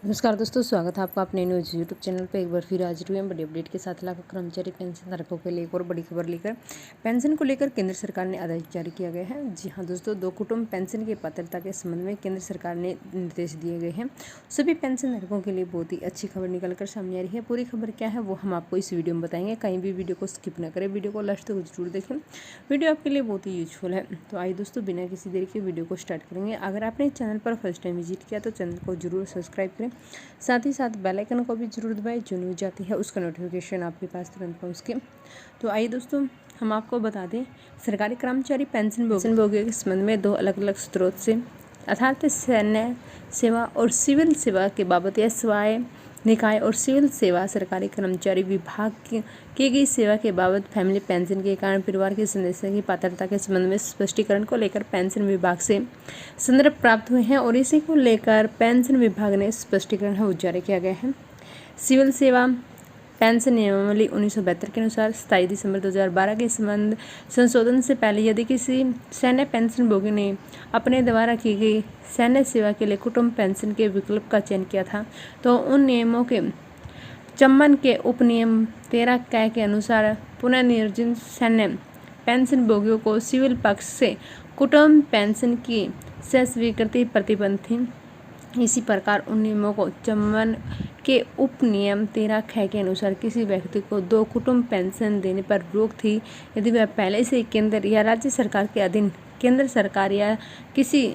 नमस्कार दोस्तों, स्वागत है आपका अपने न्यूज यूट्यूब चैनल पर। एक बार फिर हाजिर हुए हैं बड़ी अपडेट के साथ। लाखों कर्मचारी पेंशन धारकों के लिए एक और बड़ी खबर लेकर पेंशन को लेकर केंद्र सरकार ने आदेश जारी किया गया है। जी हां दोस्तों, दो कुटुंब पेंशन की पात्रता के संबंध में केंद्र सरकार ने निर्देश दिए गए हैं। सभी पेंशन धारकों के लिए बहुत ही अच्छी खबर निकल कर सामने आ रही है। पूरी खबर क्या है वो हम आपको इस वीडियो में बताएंगे। कहीं भी वीडियो को स्किप न करें, वीडियो को लास्ट तक जरूर देखें। वीडियो आपके लिए बहुत ही यूजफुल है। तो आइए दोस्तों, बिना किसी देरी के वीडियो को स्टार्ट करेंगे। अगर आपने चैनल पर फर्स्ट टाइम विजिट किया तो चैनल को जरूर सब्सक्राइब करें, साथ ही साथ बेल आइकन को भी जरूर दबाएं। जो न्यूज आती है उसका नोटिफिकेशन आपके पास तुरंत पहुंच के। तो आइए दोस्तों, हम आपको बता दें, सरकारी कर्मचारी पेंशन भोगियों के संबंध में दो अलग अलग स्रोत से अर्थात सैन्य सेवा और सिविल सेवा के बाबत या स्वायत्त निकाय और सिविल सेवा सरकारी कर्मचारी विभाग की गई सेवा के बाबत फैमिली पेंशन के कारण परिवार के सदस्यों की पात्रता के संबंध में स्पष्टीकरण को लेकर पेंशन विभाग से संदर्भ प्राप्त हुए हैं और इसी को लेकर पेंशन विभाग ने स्पष्टीकरण जारी किया गया है। सिविल सेवा पेंशन नियमावली 1972 के अनुसार 27 दिसंबर 2012 के संबंध संशोधन से पहले यदि किसी सैन्य पेंशन भोगी ने अपने द्वारा की गई सैन्य सेवा के लिए कुटुंब पेंशन के विकल्प का चयन किया था तो उन नियमों के चम्मन के उपनियम 13 क के अनुसार पुनर्नियोजित सैन्य पेंशन भोगियों को सिविल पक्ष से कुटुंब पेंशन की स्वीकृति प्रतिबंध थी। इसी प्रकार उन नियमों को चम्मन के उपनियम 13 ख के अनुसार किसी व्यक्ति को दो कुटुंब पेंशन देने पर रोक थी यदि वह पहले से केंद्र या राज्य सरकार के अधीन केंद्र सरकार या किसी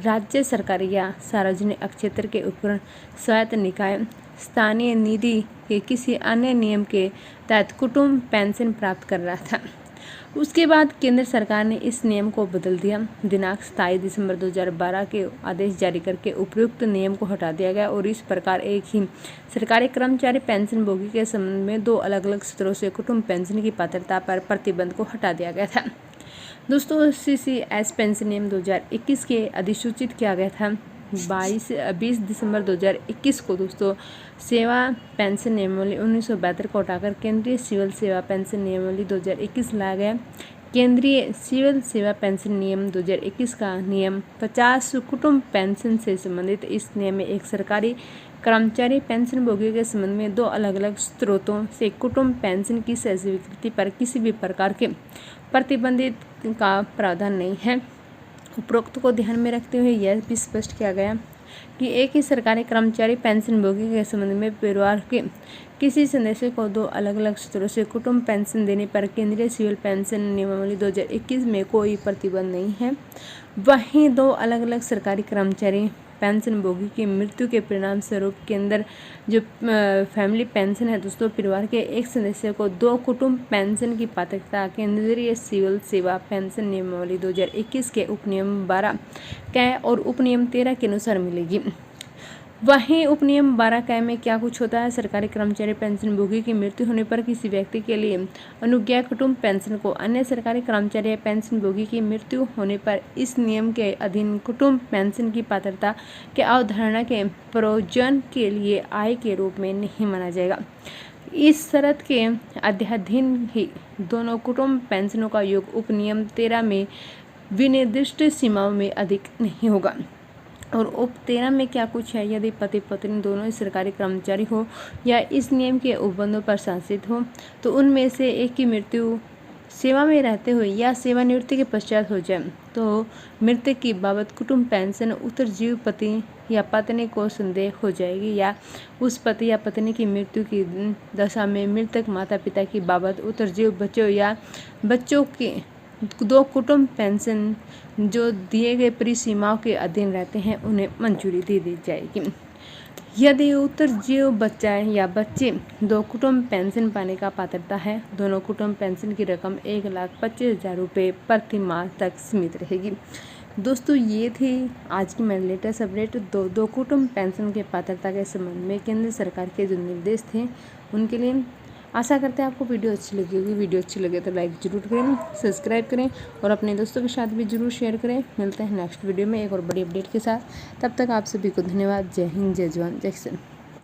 राज्य सरकार या सार्वजनिक क्षेत्र के उपकरण स्वायत्त निकाय स्थानीय निधि के किसी अन्य नियम के तहत कुटुंब पेंशन प्राप्त कर रहा था। उसके बाद केंद्र सरकार ने इस नियम को बदल दिया। दिनांक 27 दिसंबर 2012 के आदेश जारी करके उपयुक्त नियम को हटा दिया गया और इस प्रकार एक ही सरकारी कर्मचारी पेंशन भोगी के संबंध में दो अलग अलग स्रोतों से कुटुंब पेंशन की पात्रता पर प्रतिबंध को हटा दिया गया था। दोस्तों, CCS पेंशन नियम 2021 के अधिसूचित किया गया था। 20 दिसंबर 2021 को दोस्तों सेवा पेंशन नियमावली 1972 को हटाकर केंद्रीय सिविल सेवा पेंशन नियमावली 2021 लाया गया। केंद्रीय सिविल सेवा पेंशन नियम 2021 का नियम 50 कुटुंब पेंशन से संबंधित इस नियम में एक सरकारी कर्मचारी पेंशन भोगियों के संबंध में दो अलग अलग स्रोतों से कुटुंब पेंशन की स्वीकृति पर किसी भी प्रकार के प्रतिबंधित का प्रावधान नहीं है। उपरोक्त को ध्यान में रखते हुए यह भी स्पष्ट किया गया कि एक ही सरकारी कर्मचारी पेंशन भोगी के संबंध में परिवार के किसी सदस्य को दो अलग अलग स्रोतों से कुटुंब पेंशन देने पर केंद्रीय सिविल पेंशन नियमावली 2021 में कोई प्रतिबंध नहीं है। वहीं दो अलग अलग सरकारी कर्मचारी पेंशन भोगी की मृत्यु के परिणाम स्वरूप केंद्र जो फैमिली पेंशन है दोस्तों, परिवार के एक सदस्य को दो कुटुंब पेंशन की पात्रता केंद्रीय सिविल सेवा पेंशन नियमावली 2021 के उपनियम 12 क और उपनियम 13 के अनुसार मिलेगी। वहीं उपनियम 12 क में क्या कुछ होता है, सरकारी कर्मचारी पेंशन भोगी की मृत्यु होने पर किसी व्यक्ति के लिए अनुज्ञा कुटुंब पेंशन को अन्य सरकारी कर्मचारी या पेंशन भोगी की मृत्यु होने पर इस नियम के अधीन कुटुंब पेंशन की पात्रता के अवधारणा के प्रयोजन के लिए आय के रूप में नहीं माना जाएगा। इस शर्त के अधीन ही दोनों कुटुंब पेंशनों का योग उपनियम 13 में विनिर्दिष्ट सीमाओं में अधिक नहीं होगा। और उप 13 में क्या कुछ है, यदि पति पत्नी दोनों ही सरकारी कर्मचारी हो या इस नियम के उपबंधों पर शासित हो तो उनमें से एक की मृत्यु सेवा में रहते हुए या सेवानिवृत्ति के पश्चात हो जाए तो मृतक की बाबत कुटुंब पेंशन उत्तरजीवी पति या पत्नी को संदेह हो जाएगी या उस पति या पत्नी की मृत्यु की दशा में मृतक माता पिता की बाबत उत्तरजीवी बच्चों या बच्चों के दो कुटुंब पेंशन जो दिए गए परिसीमाओं के अधीन रहते हैं उन्हें मंजूरी दे दी जाएगी। यदि उत्तरजीव बच्चा या बच्चे दो कुटुंब पेंशन पाने का पात्रता है, दोनों कुटुंब पेंशन की रकम 1,25,000 रुपये प्रति माह तक सीमित रहेगी। दोस्तों, ये थी आज की मेरी लेटेस्ट अपडेट। दो कुटुंब पेंशन के पात्रता के संबंध में केंद्र सरकार के जो निर्देश थे उनके लिए। आशा करते हैं आपको वीडियो अच्छी लगी होगी। वीडियो अच्छी लगे तो लाइक ज़रूर करें, सब्सक्राइब करें और अपने दोस्तों के साथ भी ज़रूर शेयर करें। मिलते हैं नेक्स्ट वीडियो में एक और बड़ी अपडेट के साथ। तब तक आप सभी को धन्यवाद। जय हिंद, जय जवान, जय किसान।